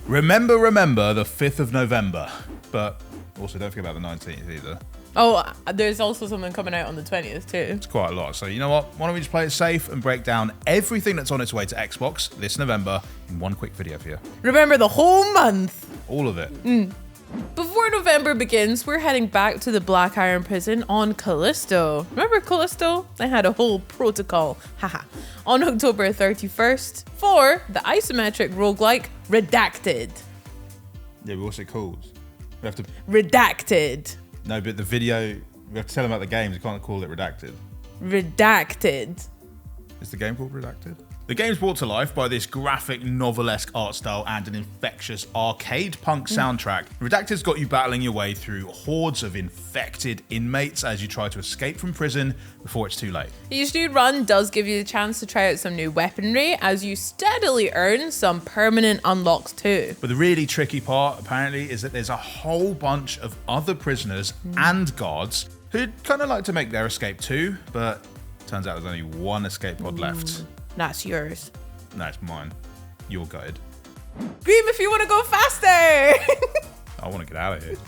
Remember the 5th of November. But also don't forget about the 19th either. Oh, there's also something coming out on the 20th too. It's quite a lot. So you know what? Why don't we just play it safe and break down everything that's on its way to Xbox this November in one quick video for you. Remember the whole month. All of it. Before November begins, we're heading back to the Black Iron Prison on Callisto. Remember Callisto? They had a whole protocol, haha, on October 31st for the isometric roguelike REDACTED. Yeah, but what's it called? We have to... REDACTED. No, but the video, we have to tell them about the games. We can't call it Redacted. REDACTED. Is the game called Redacted? The game's brought to life by this graphic novelesque art style and an infectious arcade punk soundtrack. Redacted's got you battling your way through hordes of infected inmates as you try to escape from prison before it's too late. Each new run does give you the chance to try out some new weaponry as you steadily earn some permanent unlocks too. But the really tricky part, apparently, is that there's a whole bunch of other prisoners and guards who'd kind of like to make their escape too, but turns out there's only one escape pod left. That's yours. No, it's mine. You're gutted. Scream if you want to go faster! I want to get out of here.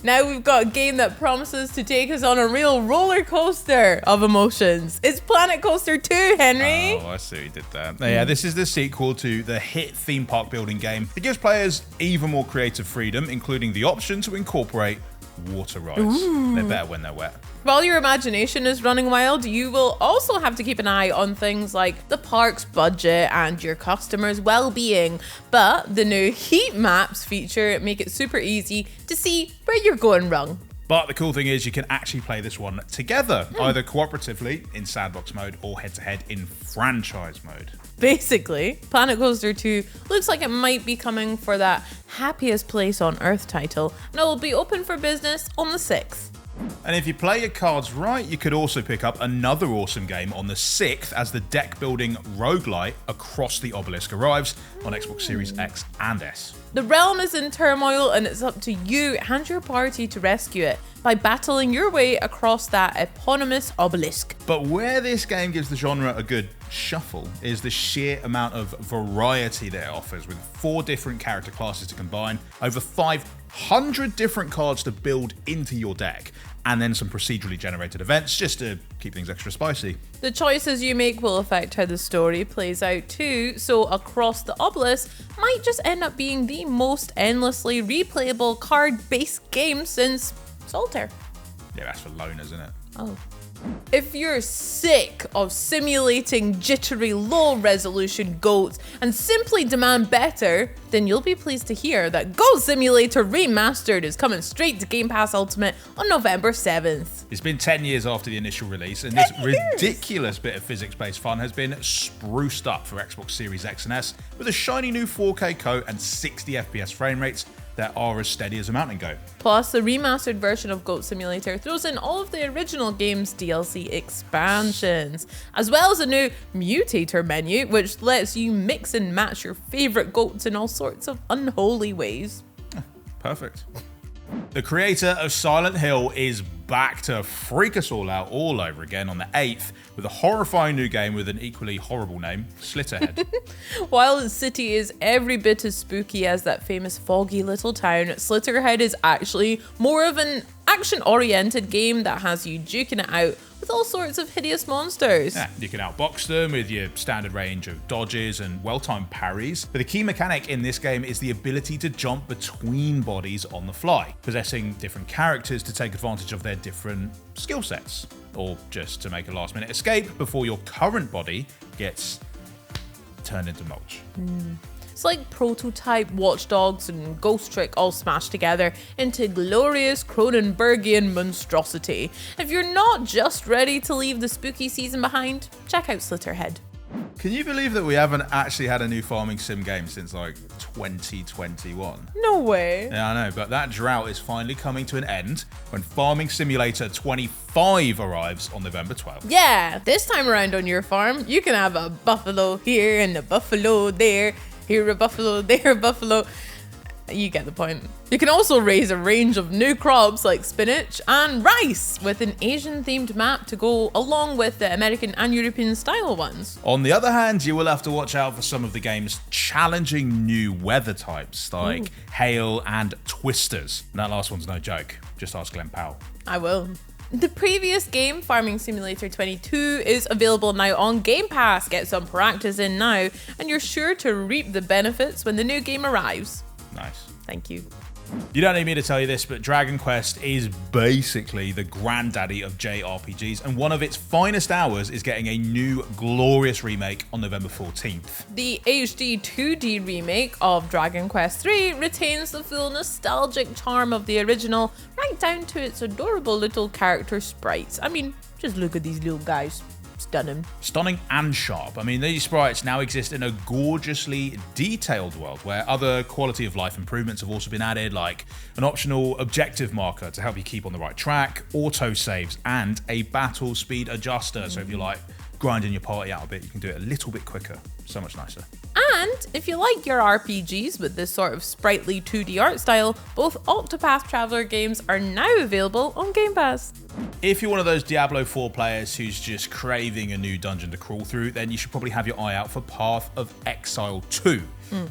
Now we've got a game that promises to take us on a real roller coaster of emotions. It's Planet Coaster 2, Henry. Oh, I see you did that. Yeah, this is the sequel to the hit theme park building game. It gives players even more creative freedom, including the option to incorporate water rides. They're better when they're wet. While your imagination is running wild, you will also have to keep an eye on things like the park's budget and your customers' well-being. But the new heat maps feature make it super easy to see where you're going wrong. But the cool thing is you can actually play this one together, either cooperatively in sandbox mode or head-to-head in franchise mode. Basically, Planet Coaster 2 looks like it might be coming for that happiest place on Earth title, and it will be open for business on the 6th. And if you play your cards right, you could also pick up another awesome game on the 6th as the deck building roguelite Across the Obelisk arrives on Xbox Series X and S. The realm is in turmoil and it's up to you and your party to rescue it by battling your way across that eponymous obelisk. But where this game gives the genre a good shuffle is the sheer amount of variety that it offers, with 4 different character classes to combine, over 500 different cards to build into your deck, and then some procedurally generated events just to keep things extra spicy. The choices you make will affect how the story plays out too, so Across the Obelisk might just end up being the most endlessly replayable card-based game since Solitaire. Yeah, that's for loners, isn't it? Oh. If you're sick of simulating jittery low-resolution goats and simply demand better, then you'll be pleased to hear that Goat Simulator Remastered is coming straight to Game Pass Ultimate on November 7th. It's been 10 years after the initial release, and this ridiculous bit of physics-based fun has been spruced up for Xbox Series X and S with a shiny new 4K code and 60 FPS frame rates that are as steady as a mountain goat. Plus, the remastered version of Goat Simulator throws in all of the original game's DLC expansions, as well as a new mutator menu, which lets you mix and match your favorite goats in all sorts of unholy ways. Perfect. The creator of Silent Hill is back to freak us all out all over again on the 8th with a horrifying new game with an equally horrible name, Slitterhead. While the city is every bit as spooky as that famous foggy little town, Slitterhead is actually more of an action-oriented game that has you duking it out with all sorts of hideous monsters. Yeah, you can outbox them with your standard range of dodges and well-timed parries, but the key mechanic in this game is the ability to jump between bodies on the fly, possessing different characters to take advantage of their different skill sets, or just to make a last-minute escape before your current body gets turned into mulch. It's like prototype Watch Dogs and Ghost Trick all smashed together into glorious Cronenbergian monstrosity. If you're not just ready to leave the spooky season behind, check out Slitterhead. Can you believe that we haven't actually had a new farming sim game since like 2021? No way. Yeah, I know, but that drought is finally coming to an end when Farming Simulator 25 arrives on November 12th. Yeah, this time around on your farm, you can have a buffalo here and a buffalo there. Here a buffalo, there a buffalo. You get the point. You can also raise a range of new crops like spinach and rice with an Asian-themed map to go along with the American and European style ones. On the other hand, you will have to watch out for some of the game's challenging new weather types like hail and twisters. And that last one's no joke. Just ask Glenn Powell. I will. The previous game, Farming Simulator 22, is available now on Game Pass. Get some practice in now, and you're sure to reap the benefits when the new game arrives. Nice. Thank you. You don't need me to tell you this, but Dragon Quest is basically the granddaddy of JRPGs, and one of its finest hours is getting a new glorious remake on November 14th. The HD 2D remake of Dragon Quest III retains the full nostalgic charm of the original, right down to its adorable little character sprites. I mean, just look at these little guys. Stunning. Stunning and sharp. I mean, these sprites now exist in a gorgeously detailed world where other quality of life improvements have also been added, like an optional objective marker to help you keep on the right track, auto saves, and a battle speed adjuster. So if you're like grinding your party out a bit, you can do it a little bit quicker. So much nicer. And if you like your RPGs with this sort of sprightly 2D art style, both Octopath Traveler games are now available on Game Pass. If you're one of those Diablo 4 players who's just craving a new dungeon to crawl through, then you should probably have your eye out for Path of Exile 2,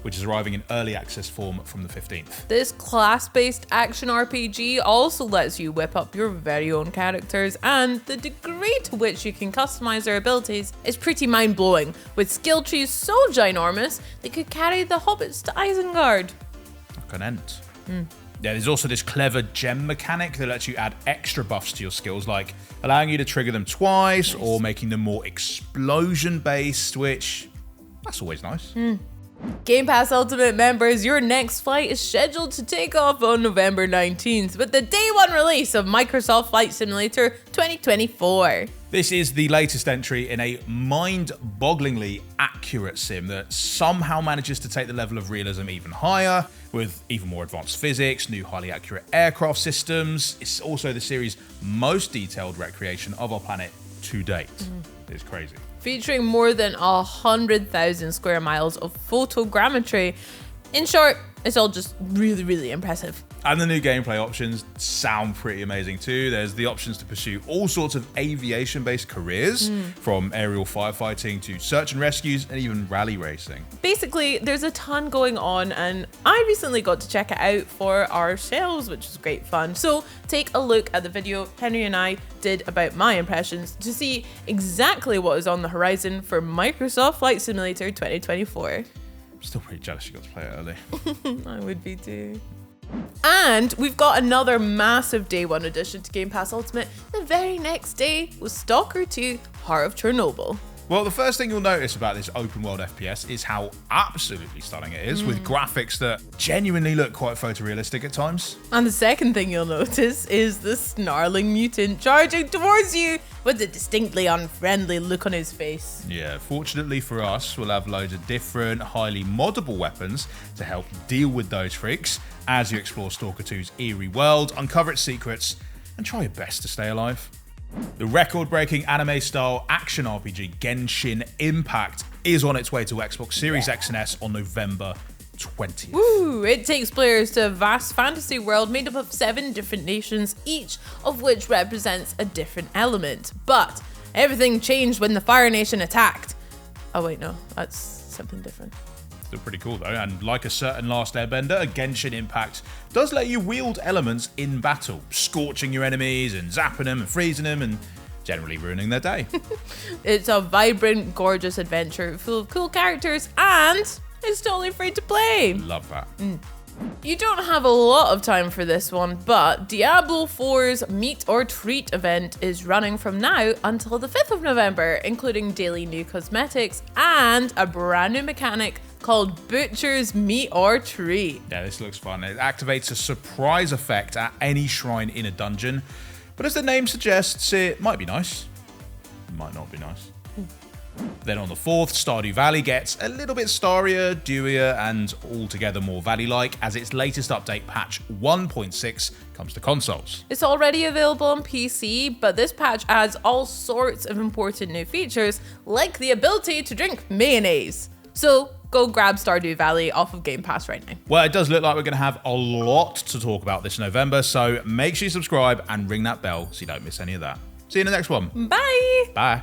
which is arriving in early access form from the 15th. This class-based action RPG also lets you whip up your very own characters, and the degree to which you can customize their abilities is pretty mind-blowing, with skill trees so ginormous they could carry the hobbits to Isengard. Like an ent. Yeah, there's also this clever gem mechanic that lets you add extra buffs to your skills, like allowing you to trigger them twice or making them more explosion-based, which, that's always nice. Game Pass Ultimate members, your next flight is scheduled to take off on November 19th with the day one release of Microsoft Flight Simulator 2024. This is the latest entry in a mind-bogglingly accurate sim that somehow manages to take the level of realism even higher, with even more advanced physics, new highly accurate aircraft systems. It's also the series' most detailed recreation of our planet to date. It's crazy. Featuring more than 100,000 square miles of photogrammetry. In short, it's all just really, really impressive. And the new gameplay options sound pretty amazing too. There's the options to pursue all sorts of aviation-based careers, from aerial firefighting to search and rescues and even rally racing. Basically, there's a ton going on, and I recently got to check it out for ourselves, which was great fun. So take a look at the video Henry and I did about my impressions to see exactly what is on the horizon for Microsoft Flight Simulator 2024. Still pretty jealous you got to play it early. I would be too. And we've got another massive day one addition to Game Pass Ultimate the very next day with Stalker 2 Heart of Chernobyl. Well, the first thing you'll notice about this open world FPS is how absolutely stunning it is, with graphics that genuinely look quite photorealistic at times. And the second thing you'll notice is the snarling mutant charging towards you with a distinctly unfriendly look on his face. Yeah, fortunately for us, we'll have loads of different, highly moddable weapons to help deal with those freaks as you explore Stalker 2's eerie world, uncover its secrets, and try your best to stay alive. The record-breaking anime-style action RPG Genshin Impact is on its way to Xbox Series X and S on November 20th. Woo! It takes players to a vast fantasy world made up of 7 different nations, each of which represents a different element. But everything changed when the Fire Nation attacked. Oh wait, no, that's something different. Still pretty cool though, and like a certain Last Airbender, Genshin Impact does let you wield elements in battle, scorching your enemies and zapping them and freezing them and generally ruining their day. It's a vibrant, gorgeous adventure full of cool characters, and it's totally free to play. Love that. You don't have a lot of time for this one, but Diablo 4's Meet or Treat event is running from now until the 5th of November, including daily new cosmetics and a brand new mechanic called Butcher's Meet or Treat. Yeah, this looks fun. It activates a surprise effect at any shrine in a dungeon, but as the name suggests, it might be nice. It might not be nice. Then on the 4th, Stardew Valley gets a little bit starrier, dewier, and altogether more Valley-like as its latest update, patch 1.6, comes to consoles. It's already available on PC, but this patch adds all sorts of important new features, like the ability to drink mayonnaise. So go grab Stardew Valley off of Game Pass right now. Well, it does look like we're going to have a lot to talk about this November, so make sure you subscribe and ring that bell so you don't miss any of that. See you in the next one. Bye. Bye.